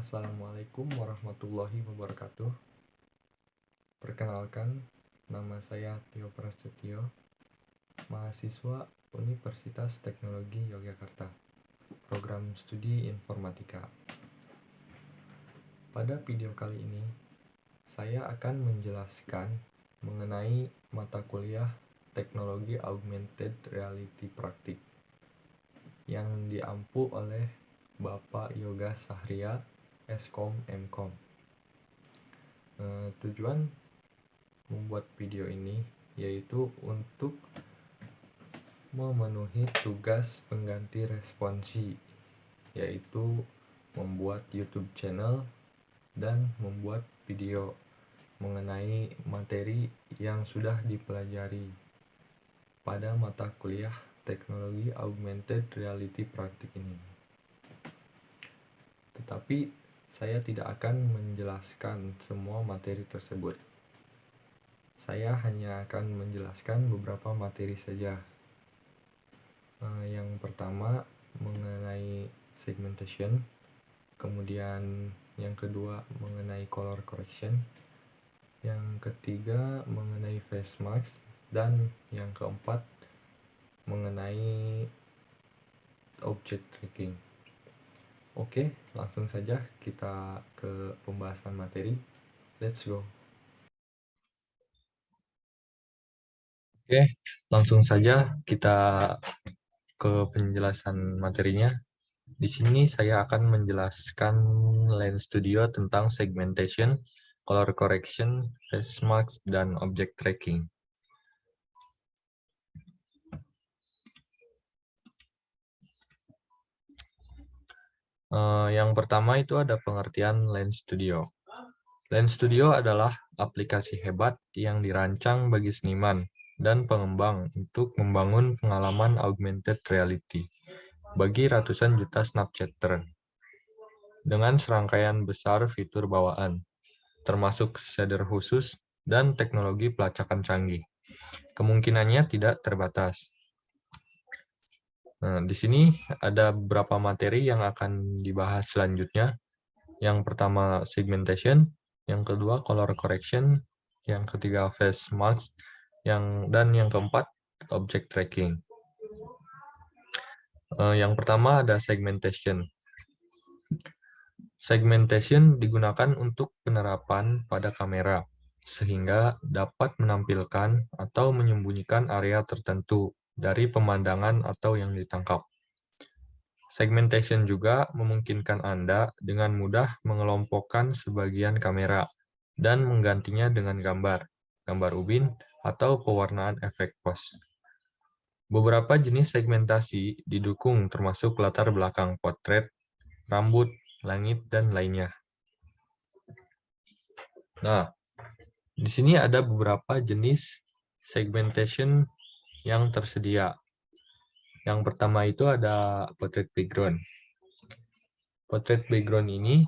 Assalamualaikum warahmatullahi wabarakatuh. Perkenalkan, nama saya Tio Prasetyo, mahasiswa Universitas Teknologi Yogyakarta, program studi informatika. Pada video kali ini, saya akan menjelaskan mengenai mata kuliah Teknologi Augmented Reality Praktik yang diampu oleh Bapak Yoga Sahria, Eskom Mkom. Tujuan membuat video ini yaitu untuk memenuhi tugas pengganti responsi, yaitu membuat YouTube channel dan membuat video mengenai materi yang sudah dipelajari pada mata kuliah Teknologi Augmented Reality Praktik ini. Tetapi saya tidak akan menjelaskan semua materi tersebut. Saya hanya akan menjelaskan beberapa materi saja. Yang pertama mengenai segmentation, kemudian yang kedua mengenai color correction, yang ketiga mengenai face mask, dan yang keempat mengenai object tracking. Oke, langsung saja kita ke pembahasan materi. Let's go. Oke, langsung saja kita ke penjelasan materinya. Di sini saya akan menjelaskan Lens Studio tentang segmentation, color correction, face mask, dan object tracking. Yang pertama itu ada pengertian Lens Studio. Lens Studio adalah aplikasi hebat yang dirancang bagi seniman dan pengembang untuk membangun pengalaman augmented reality bagi ratusan juta Snapchatter dengan serangkaian besar fitur bawaan, termasuk shader khusus dan teknologi pelacakan canggih. Kemungkinannya tidak terbatas. Nah, di sini ada beberapa materi yang akan dibahas selanjutnya. Yang pertama segmentation, yang kedua color correction, yang ketiga face mask, dan yang keempat object tracking. Yang pertama ada segmentation. Segmentation digunakan untuk penerapan pada kamera, sehingga dapat menampilkan atau menyembunyikan area tertentu dari pemandangan atau yang ditangkap. Segmentation juga memungkinkan Anda dengan mudah mengelompokkan sebagian kamera dan menggantinya dengan gambar ubin, atau pewarnaan efek pos. Beberapa jenis segmentasi didukung termasuk latar belakang potret, rambut, langit, dan lainnya. Nah, di sini ada beberapa jenis segmentation yang tersedia. Yang pertama itu ada portrait background. Portrait background ini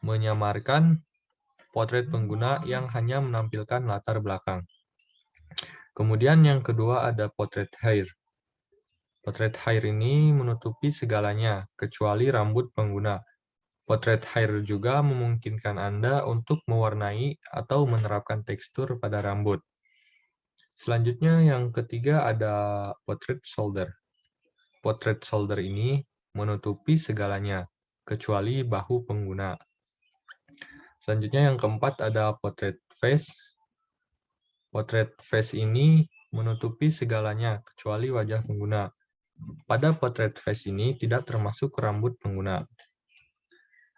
menyamarkan potret pengguna yang hanya menampilkan latar belakang. Kemudian yang kedua ada portrait hair. Portrait hair ini menutupi segalanya, kecuali rambut pengguna. Portrait hair juga memungkinkan Anda untuk mewarnai atau menerapkan tekstur pada rambut. Selanjutnya yang ketiga ada portrait shoulder. Portrait shoulder ini menutupi segalanya, kecuali bahu pengguna. Selanjutnya yang keempat ada portrait face. Portrait face ini menutupi segalanya, kecuali wajah pengguna. Pada portrait face ini tidak termasuk rambut pengguna.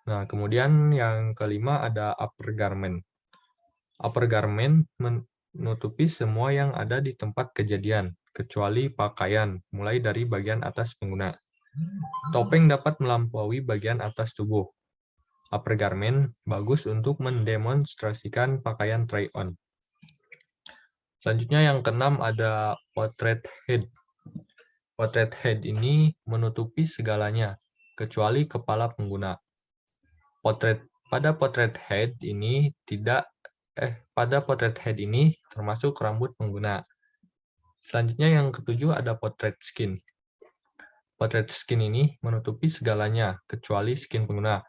Nah, kemudian yang kelima ada upper garment. Upper garment menutupi semua yang ada di tempat kejadian, kecuali pakaian, mulai dari bagian atas pengguna. Topeng dapat melampaui bagian atas tubuh. Upper garment bagus untuk mendemonstrasikan pakaian try-on. Selanjutnya yang keenam ada portrait head. Portrait head ini menutupi segalanya, kecuali kepala pengguna. Pada portrait head ini termasuk rambut pengguna. Selanjutnya yang ketujuh ada portrait skin. Portrait skin ini menutupi segalanya, kecuali skin pengguna.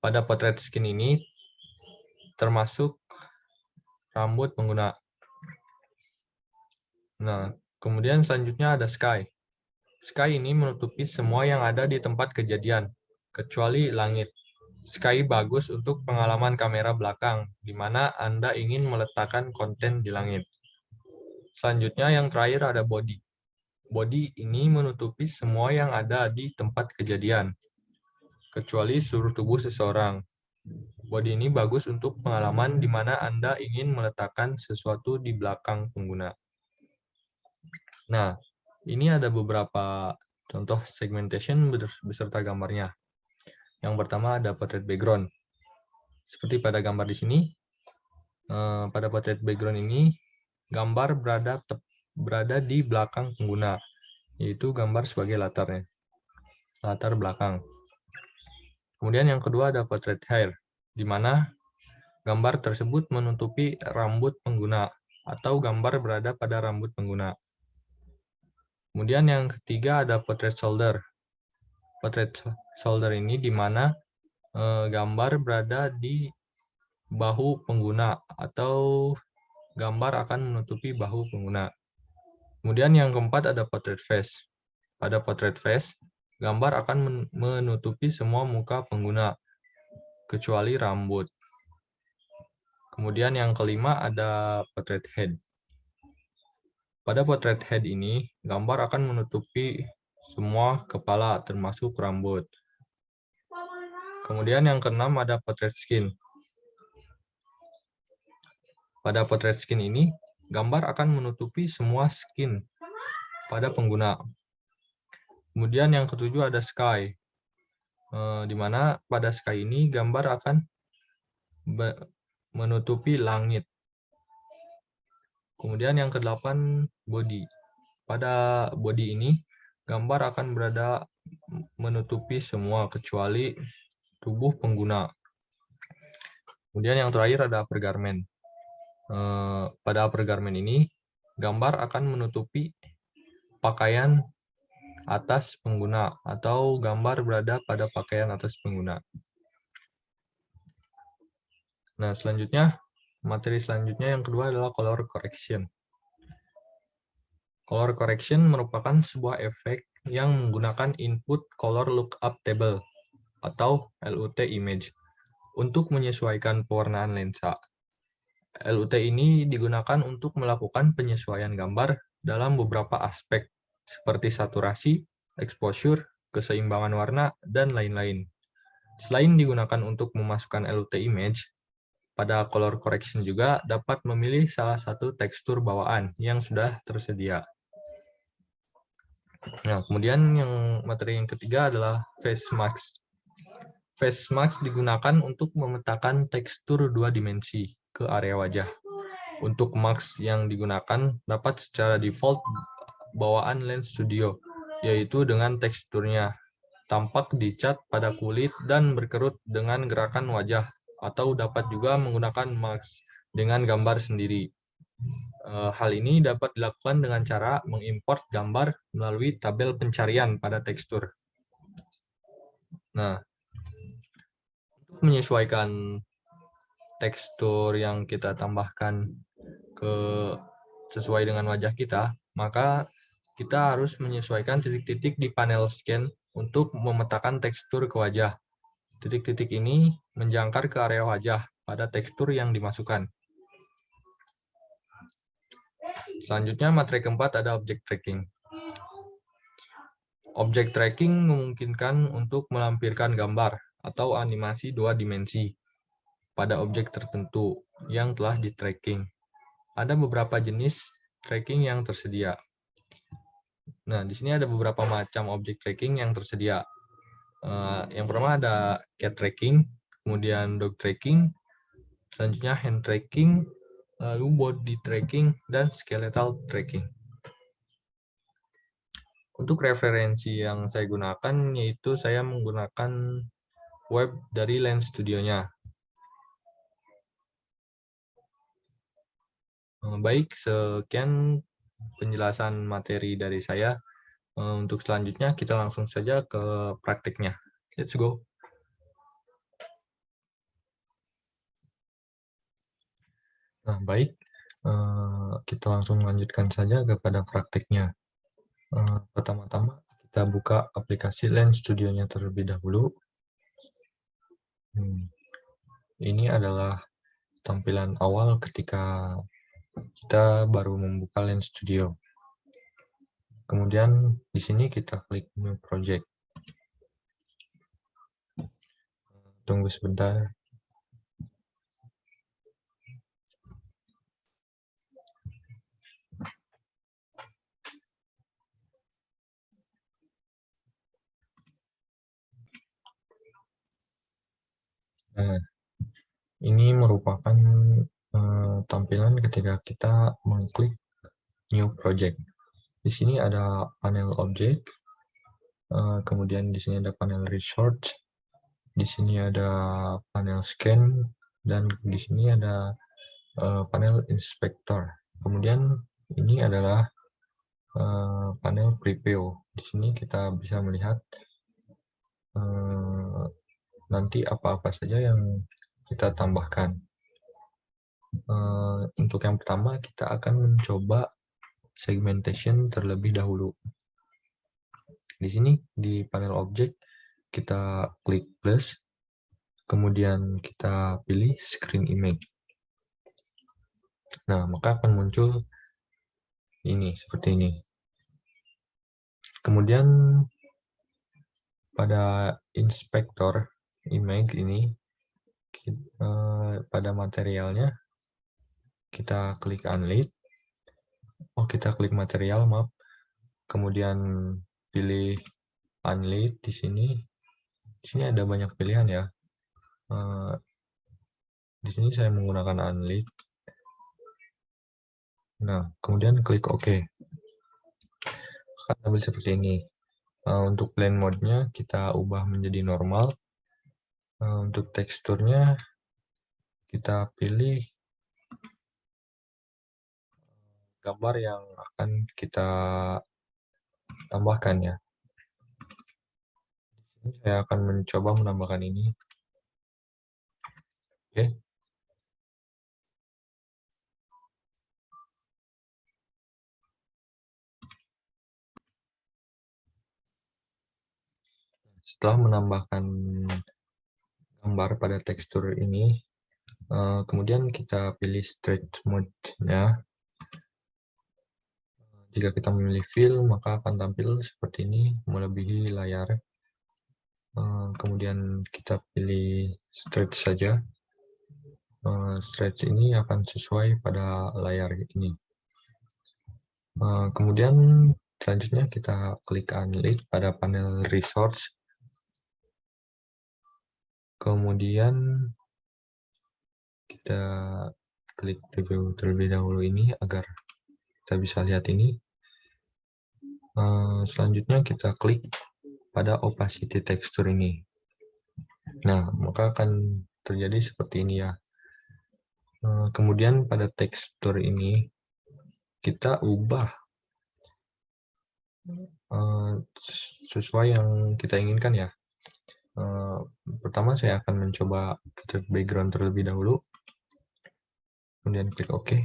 Pada potret skin ini termasuk rambut pengguna. Nah, kemudian selanjutnya ada sky. Sky ini menutupi semua yang ada di tempat kejadian, kecuali langit. Sky bagus untuk pengalaman kamera belakang, di mana Anda ingin meletakkan konten di langit. Selanjutnya yang terakhir ada body. Body ini menutupi semua yang ada di tempat kejadian, kecuali seluruh tubuh seseorang. Body ini bagus untuk pengalaman di mana Anda ingin meletakkan sesuatu di belakang pengguna. Nah, ini ada beberapa contoh segmentation beserta gambarnya. Yang pertama ada portrait background. Seperti pada gambar di sini, pada portrait background ini, gambar berada di belakang pengguna, yaitu gambar sebagai latar belakang. Kemudian yang kedua ada portrait hair, di mana gambar tersebut menutupi rambut pengguna, atau gambar berada pada rambut pengguna. Kemudian yang ketiga ada portrait shoulder. Portrait shoulder ini di mana gambar berada di bahu pengguna atau gambar akan menutupi bahu pengguna. Kemudian yang keempat ada portrait face. Pada portrait face, gambar akan menutupi semua muka pengguna, kecuali rambut. Kemudian yang kelima ada portrait head. Pada portrait head ini, gambar akan menutupi semua kepala, termasuk rambut. Kemudian yang keenam ada portrait skin. Pada portrait skin ini, gambar akan menutupi semua skin pada pengguna. Kemudian yang ketujuh ada sky, di mana pada sky ini gambar akan menutupi langit. Kemudian yang kedelapan body. Pada body ini, gambar akan berada menutupi semua kecuali tubuh pengguna. Kemudian yang terakhir ada upper garment. Pada upper garment ini, gambar akan menutupi pakaian atas pengguna atau gambar berada pada pakaian atas pengguna. Nah, selanjutnya, materi selanjutnya yang kedua adalah color correction. Color correction merupakan sebuah efek yang menggunakan input color lookup table atau LUT image untuk menyesuaikan pewarnaan lensa. LUT ini digunakan untuk melakukan penyesuaian gambar dalam beberapa aspek, seperti saturasi, exposure, keseimbangan warna, dan lain-lain. Selain digunakan untuk memasukkan LUT image, pada color correction juga dapat memilih salah satu tekstur bawaan yang sudah tersedia. Nah, kemudian materi yang ketiga adalah face mask. Face mask digunakan untuk memetakan tekstur dua dimensi ke area wajah. Untuk mask yang digunakan dapat secara default bawaan Lens Studio, yaitu dengan teksturnya tampak dicat pada kulit dan berkerut dengan gerakan wajah, atau dapat juga menggunakan mask dengan gambar sendiri. Hal ini dapat dilakukan dengan cara mengimport gambar melalui tabel pencarian pada tekstur. Nah, untuk menyesuaikan tekstur yang kita tambahkan sesuai dengan wajah kita, maka kita harus menyesuaikan titik-titik di panel scan untuk memetakan tekstur ke wajah. Titik-titik ini menjangkar ke area wajah pada tekstur yang dimasukkan. Selanjutnya, materi keempat ada object tracking. Object tracking memungkinkan untuk melampirkan gambar atau animasi dua dimensi pada objek tertentu yang telah di-tracking. Ada beberapa jenis tracking yang tersedia. Nah, di sini ada beberapa macam object tracking yang tersedia. Yang pertama ada cat tracking, kemudian dog tracking, selanjutnya hand tracking, lalu body tracking, dan skeletal tracking. Untuk referensi yang saya gunakan, yaitu saya menggunakan web dari Lens Studio-nya. Baik, sekian penjelasan materi dari saya. Untuk selanjutnya, kita langsung saja ke praktiknya. Let's go. Nah, baik. Kita langsung lanjutkan saja kepada praktiknya. Pertama-tama kita buka aplikasi Lens Studio-nya terlebih dahulu. Ini adalah tampilan awal ketika kita baru membuka Lens Studio. Kemudian di sini kita klik New Project. Tunggu sebentar. Nah, ini merupakan tampilan ketika kita mengklik New Project. Di sini ada panel objek, kemudian di sini ada panel research, di sini ada panel scan, dan di sini ada panel inspector. Kemudian ini adalah panel preview. Di sini kita bisa melihat nanti apa-apa saja yang kita tambahkan. Untuk yang pertama, kita akan mencoba segmentation terlebih dahulu. Di sini, di panel objek, kita klik plus, kemudian kita pilih screen image. Nah, maka akan muncul ini, seperti ini. Kemudian, pada inspektor image ini, pada materialnya, kita klik unlit. Kita klik material, maaf. Kemudian pilih unlit di sini. Di sini ada banyak pilihan ya. Di sini saya menggunakan unlit. Nah, kemudian klik OK. Akan tampil seperti ini. Untuk blend mode-nya kita ubah menjadi normal. Untuk teksturnya kita pilih gambar yang akan kita tambahkan ya. Saya akan mencoba menambahkan ini. Oke. Setelah menambahkan gambar pada tekstur ini, kemudian kita pilih stretch mode-nya. Jika kita memilih fill, maka akan tampil seperti ini, melebihi layar. Kemudian kita pilih stretch saja. Stretch ini akan sesuai pada layar ini. Kemudian selanjutnya kita klik unlit pada panel resource. Kemudian kita klik review terlebih dahulu ini agar kita bisa lihat ini. Selanjutnya kita klik pada opacity tekstur ini. Nah, maka akan terjadi seperti ini ya. Kemudian pada tekstur ini kita ubah sesuai yang kita inginkan ya. Pertama saya akan mencoba portrait background terlebih dahulu. Kemudian klik OK.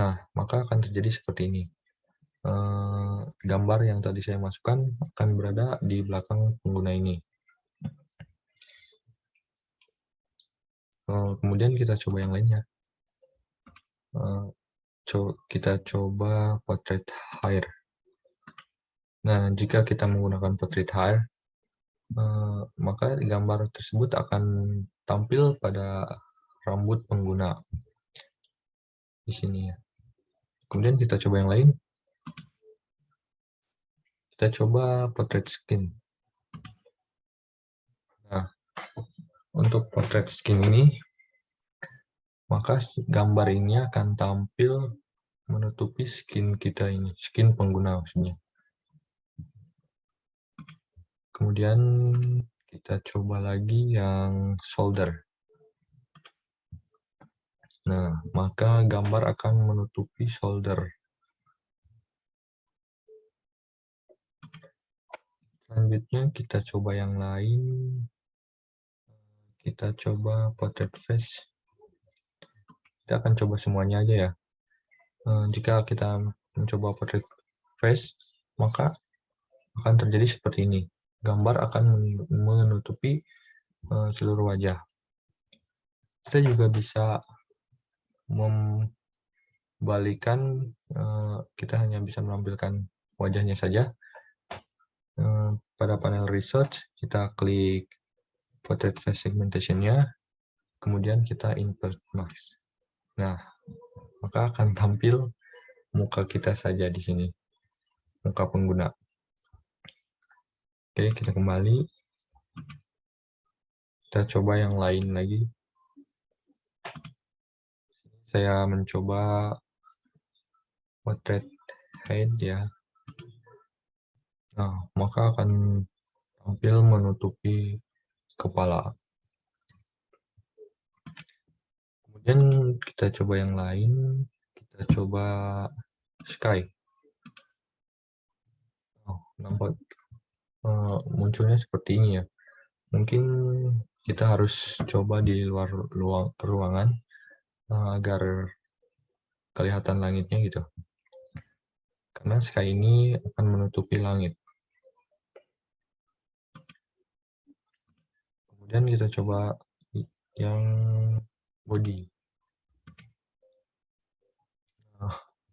Nah, maka akan terjadi seperti ini. Gambar yang tadi saya masukkan akan berada di belakang pengguna ini. Kemudian kita coba yang lainnya. Kita coba portrait hair. Nah, jika kita menggunakan portrait hair, maka gambar tersebut akan tampil pada rambut pengguna di sini ya. Kemudian kita coba yang lain. Kita coba portrait skin. Nah, untuk portrait skin ini, maka gambar ini akan tampil menutupi skin kita ini, skin pengguna maksudnya. Kemudian kita coba lagi yang shoulder. Nah, maka gambar akan menutupi shoulder. Selanjutnya kita coba yang lain. Kita coba portrait face. Kita akan coba semuanya aja ya. Jika kita mencoba portrait face, maka akan terjadi seperti ini. Gambar akan menutupi seluruh wajah. Kita juga bisa membalikan, kita hanya bisa menampilkan wajahnya saja. Pada panel research, kita klik portrait face segmentation-nya, kemudian kita invert mask. Nah, maka akan tampil muka kita saja di sini, muka pengguna. Oke, kita kembali. Kita coba yang lain lagi. Saya mencoba portrait head ya. Nah, maka akan tampil menutupi kepala. Kemudian kita coba yang lain. Kita coba sky. Nampak munculnya seperti ini ya. Mungkin kita harus coba di luar ruangan agar kelihatan langitnya gitu. Karena sky ini akan menutupi langit. Kemudian kita coba yang body.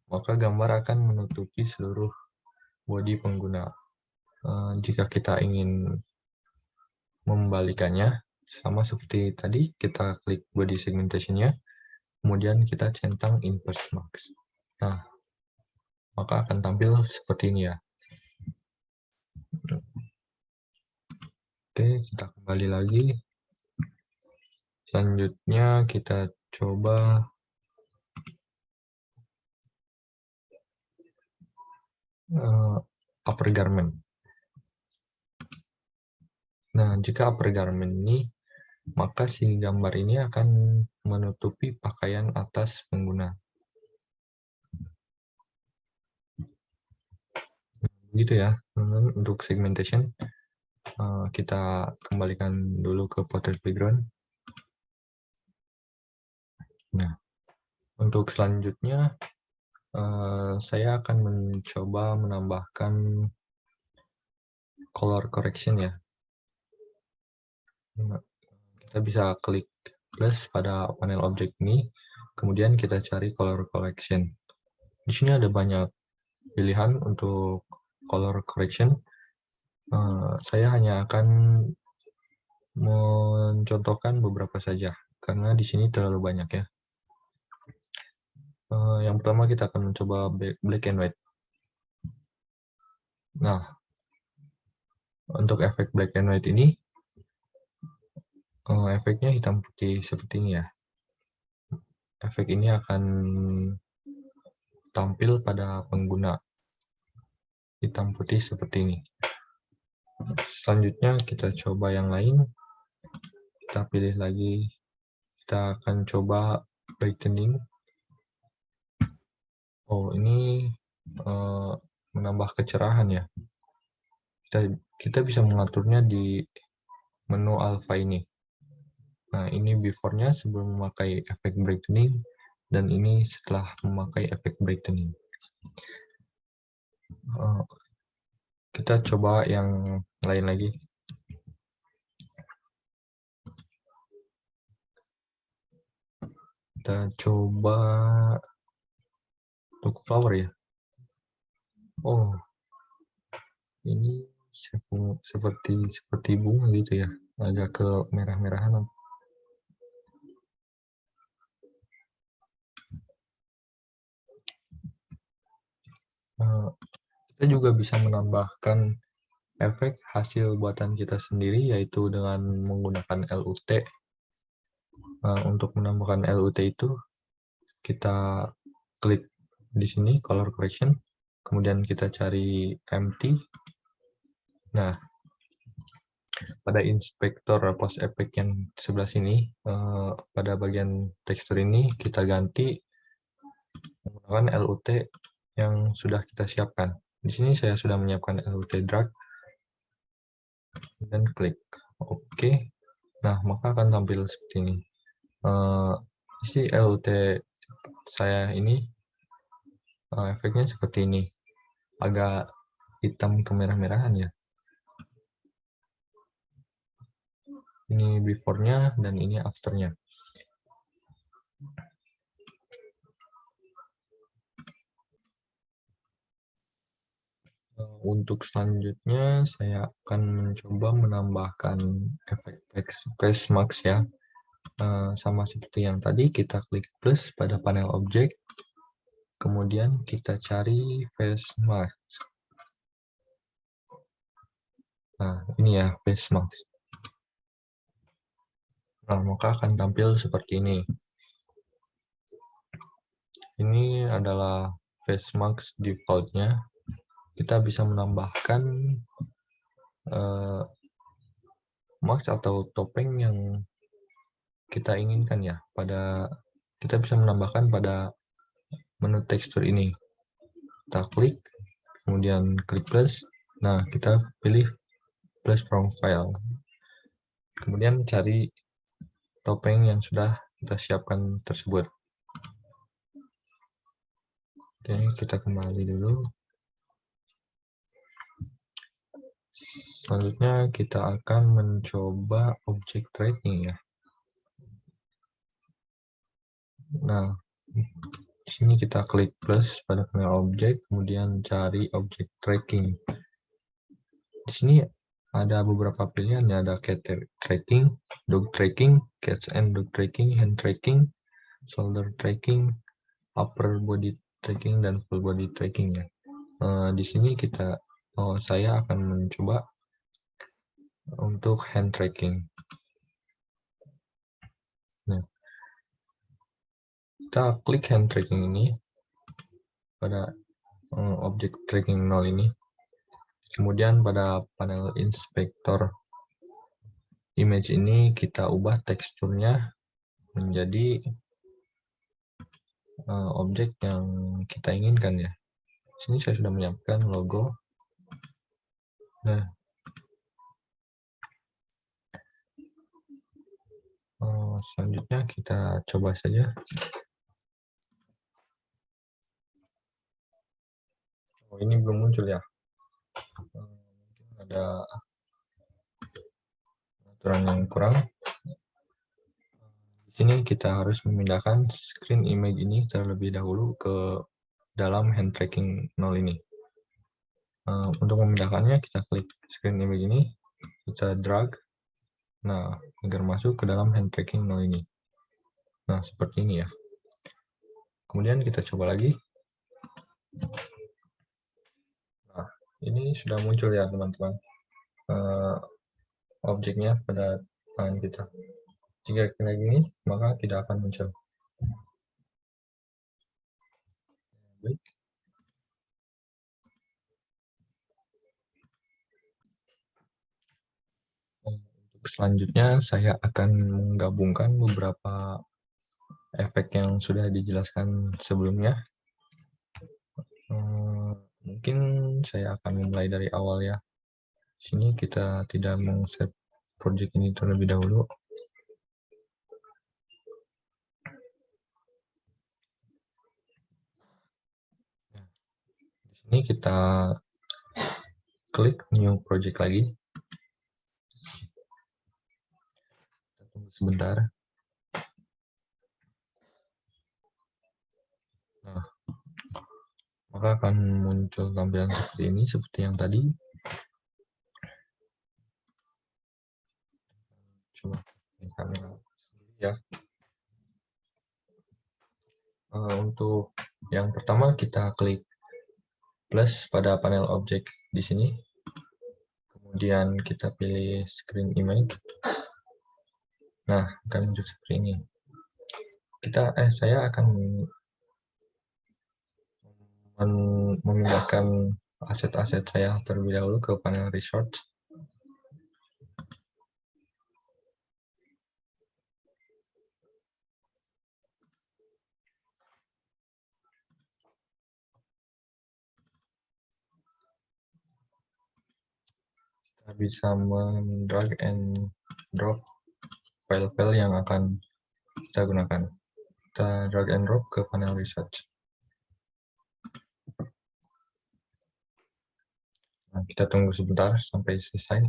Maka gambar akan menutupi seluruh body pengguna. Jika kita ingin membalikannya, sama seperti tadi, kita klik body segmentation-nya, kemudian kita centang invert mask. Nah, maka akan tampil seperti ini ya. Oke, kita kembali lagi. Selanjutnya kita coba upper garment. Nah, jika upper garment ini, maka si gambar ini akan menutupi pakaian atas pengguna. Gitu ya, untuk segmentation. Kita kembalikan dulu ke portrait background. Nah, untuk selanjutnya, saya akan mencoba menambahkan color correction ya. Nah, kita bisa klik plus pada panel objek ini, kemudian kita cari color correction. Di sini ada banyak pilihan untuk color correction. Saya hanya akan mencontohkan beberapa saja, karena di sini terlalu banyak ya. Yang pertama kita akan mencoba black and white. Nah, untuk efek black and white ini, efeknya hitam putih seperti ini ya. Efek ini akan tampil pada pengguna hitam putih seperti ini. Selanjutnya kita coba yang lain. Kita pilih lagi. Kita akan coba brightening. Oh, ini menambah kecerahan ya. Kita bisa mengaturnya di menu alpha ini. Nah, ini before-nya sebelum memakai efek brightening, dan ini setelah memakai efek brightening. Kita coba yang lain lagi. Kita coba untuk flower ya. Oh, ini seperti bunga gitu ya, agak ke merah-merahan. Kita juga bisa menambahkan efek hasil buatan kita sendiri, yaitu dengan menggunakan LUT. Untuk menambahkan LUT itu, kita klik di sini, color correction, kemudian kita cari empty. Nah, pada inspektor post effect yang sebelah sini, pada bagian tekstur ini, kita ganti menggunakan LUT yang sudah kita siapkan. Di sini saya sudah menyiapkan LUT drag, dan klik OK. Nah, maka akan tampil seperti ini. isi LUT saya ini efeknya seperti ini, agak hitam kemerah-merahan ya. Ini before-nya dan ini after-nya. Untuk selanjutnya saya akan mencoba menambahkan efek face mask ya. Sama seperti yang tadi, kita klik plus pada panel objek, kemudian kita cari face mask. Nah, ini ya face mask. Nah, maka akan tampil seperti ini. Ini adalah face mask default-nya. Kita bisa menambahkan mask atau topeng yang kita inginkan ya. Kita bisa menambahkan pada menu tekstur ini. Kita klik, kemudian klik plus. Nah, kita pilih plus from file. Kemudian cari topeng yang sudah kita siapkan tersebut. Oke, kita kembali dulu. Selanjutnya kita akan mencoba object tracking ya. Nah, di sini kita klik plus pada panel objek, kemudian cari object tracking. Di sini ada beberapa pilihan ya, ada cat tracking, dog tracking, cats and dog tracking, hand tracking, shoulder tracking, upper body tracking, dan full body tracking ya. Di sini saya akan mencoba untuk hand tracking. Nah, kita klik hand tracking ini pada objek tracking 0 ini. Kemudian pada panel inspektor image ini kita ubah teksturnya menjadi objek yang kita inginkan ya. Sini saya sudah menyiapkan logo. Nah, selanjutnya kita coba saja. Oh, ini belum muncul ya. Mungkin ada aturan yang kurang. Di sini kita harus memindahkan screen image ini terlebih dahulu ke dalam hand tracking 0 ini. Untuk memindahkannya, kita klik screen image ini, kita drag, nah, agar masuk ke dalam hand tracking 0 ini. Nah, seperti ini ya. Kemudian kita coba lagi. Nah, ini sudah muncul ya, teman-teman. Objeknya pada tangan kita. Jika kayak gini, maka tidak akan muncul. Baik. Untuk selanjutnya, saya akan menggabungkan beberapa efek yang sudah dijelaskan sebelumnya. Mungkin saya akan mulai dari awal ya. Sini kita tidak meng-save project ini terlebih dahulu. Di sini kita klik new project lagi. Kita tunggu sebentar. Nah, maka akan muncul tampilan seperti ini, seperti yang tadi. Coba kamera sendiri ya. Untuk yang pertama kita klik plus pada panel objek di sini. Kemudian kita pilih screen image. Nah, akan muncul seperti ini. Saya akan memindahkan aset-aset saya terlebih dahulu ke panel resource. Kita bisa men-drag and drop file-file yang akan kita gunakan. Kita drag and drop ke panel research. Nah, kita tunggu sebentar sampai selesai.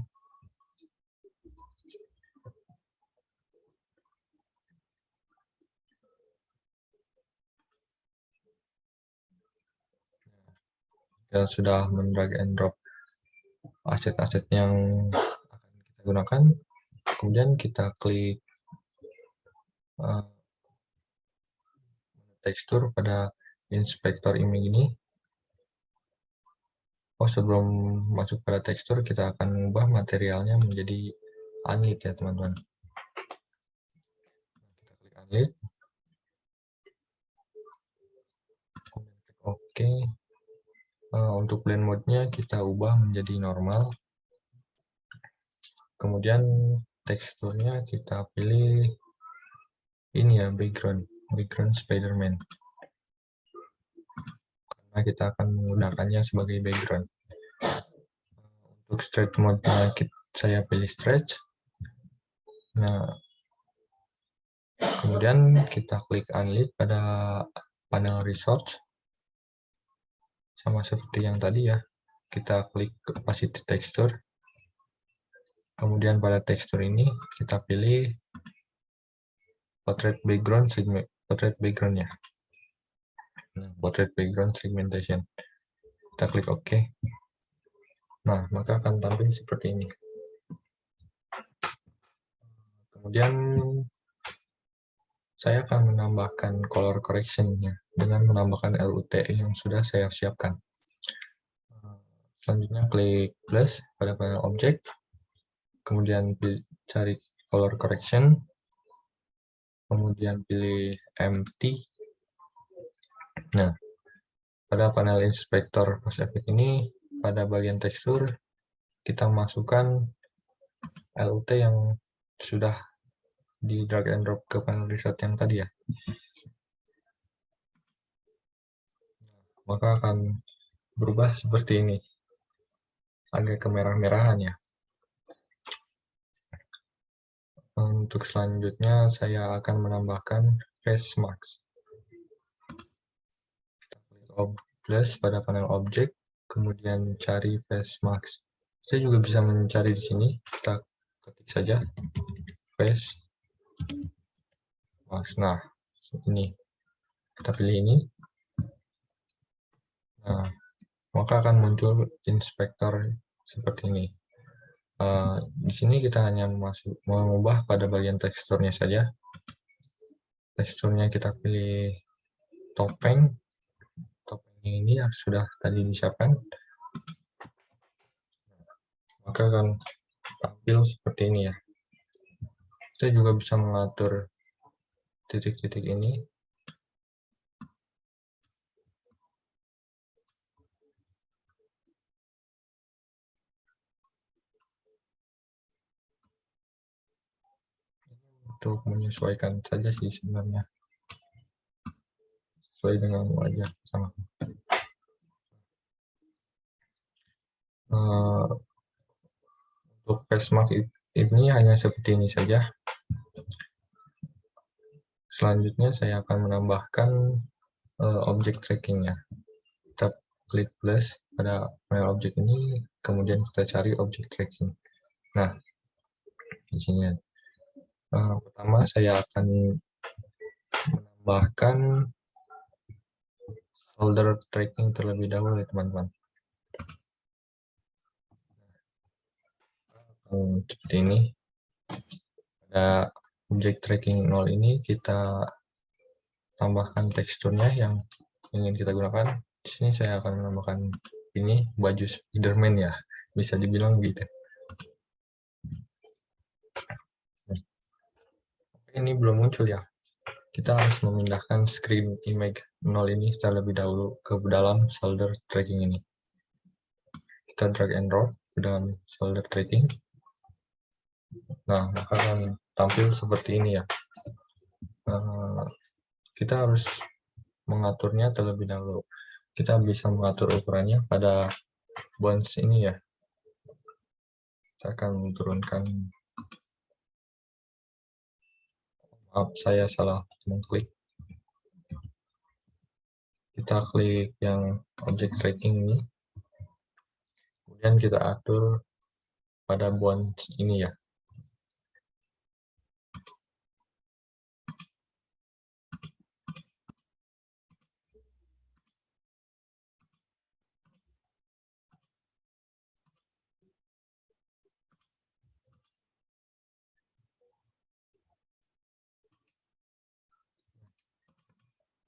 Kita sudah men-drag and drop aset-aset yang akan kita gunakan. Kemudian kita klik tekstur pada inspektor image ini. Oh, sebelum masuk pada tekstur, kita akan mengubah materialnya menjadi unlit ya, teman-teman. Kita klik unlit. Oke. Untuk blend mode-nya kita ubah menjadi normal. Kemudian teksturnya kita pilih ini ya, background Spider-Man. Karena kita akan menggunakannya sebagai background. Untuk stretch mode-nya saya pilih stretch. Nah, kemudian kita klik unlit pada panel resource. Sama seperti yang tadi ya. Kita klik opacity texture. Kemudian pada tekstur ini kita pilih portrait background-nya. Nah, portrait background segmentation. Kita klik OK. Nah, maka akan tampil seperti ini. Kemudian saya akan menambahkan color correction-nya dengan menambahkan LUT yang sudah saya siapkan. Selanjutnya klik plus pada panel object, kemudian cari color correction, kemudian pilih empty. Nah, pada panel inspektor post effect ini, pada bagian tekstur, kita masukkan LUT yang sudah di drag and drop ke panel reset yang tadi ya. Maka akan berubah seperti ini. Agak kemerah-merahan ya. Untuk selanjutnya saya akan menambahkan face mask. Plus pada panel object, kemudian cari face mask. Saya juga bisa mencari di sini. Kita ketik saja face mask. Nah, ini kita pilih ini. Nah, maka akan muncul inspektor seperti ini. Di sini kita hanya mengubah pada bagian teksturnya saja. Teksturnya kita pilih topeng. Topeng ini yang sudah tadi disiapkan. Maka akan tampil seperti ini ya. Kita juga bisa mengatur titik-titik ini. Untuk menyesuaikan saja sih sebenarnya. Sesuai dengan wajah sama. Untuk face mask ini hanya seperti ini saja. Selanjutnya saya akan menambahkan object tracking-nya. Kita klik plus pada panel object ini, kemudian kita cari object tracking. Nah, di sini pertama saya akan menambahkan shoulder tracking terlebih dahulu ya teman-teman. Seperti ini. Pada object tracking 0 ini kita tambahkan teksturnya yang ingin kita gunakan. Di sini saya akan menambahkan ini baju Spider-Man ya, bisa dibilang gitu. Ini belum muncul ya. Kita harus memindahkan screen image 0 ini terlebih dahulu ke dalam shoulder tracking ini. Kita drag and drop ke dalam shoulder tracking. Nah, maka akan tampil seperti ini ya. Kita harus mengaturnya terlebih dahulu. Kita bisa mengatur ukurannya pada bones ini ya. Kita akan menurunkan. Maaf, saya salah mengklik. kita klik yang object tracking ini, kemudian kita atur pada bonds ini ya.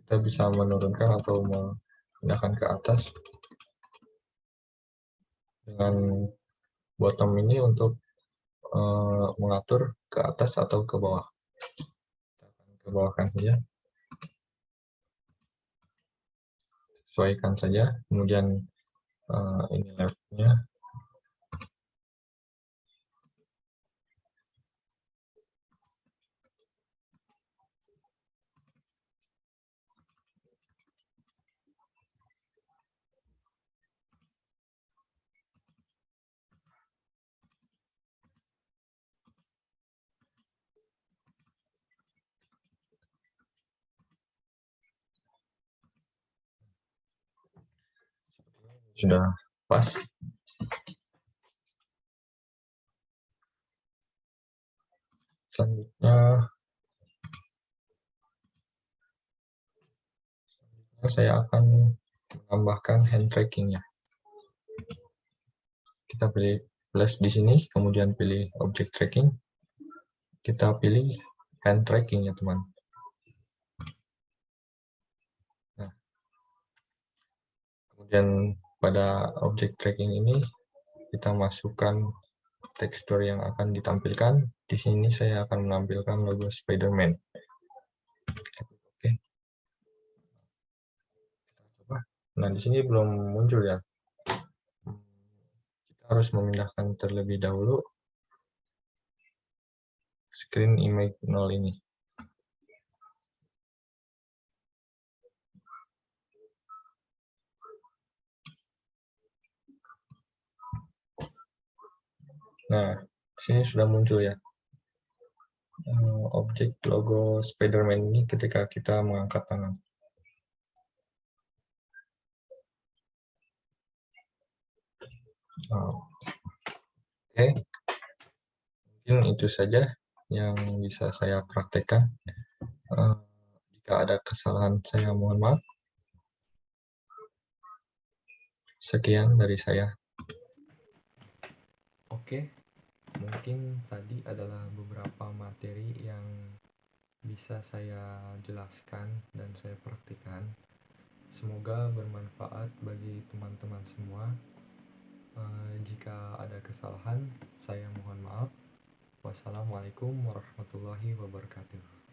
Kita bisa menurunkan atau memindahkan ke atas dengan bottom ini untuk mengatur ke atas atau ke bawah. Kita akan ke bawahkan saja, sesuaikan saja, kemudian ini levelnya. Sudah pas. Selanjutnya saya akan menambahkan hand tracking-nya. Kita pilih plus di sini, kemudian pilih object tracking. Kita pilih hand tracking ya teman. Nah, kemudian pada object tracking ini kita masukkan tekstur yang akan ditampilkan. Di sini saya akan menampilkan logo Spider-Man. Oke. Kita coba. Nah, di sini belum muncul ya. Kita harus memindahkan terlebih dahulu screen image 0 ini. Nah, sini sudah muncul ya. Objek logo Spider-Man ini ketika kita mengangkat tangan. Oke, mungkin itu saja yang bisa saya praktekkan. Jika ada kesalahan, saya mohon maaf. Sekian dari saya. Oke, mungkin tadi adalah beberapa materi yang bisa saya jelaskan dan saya praktikkan. Semoga bermanfaat bagi teman-teman semua. Jika ada kesalahan, saya mohon maaf. Wassalamualaikum warahmatullahi wabarakatuh.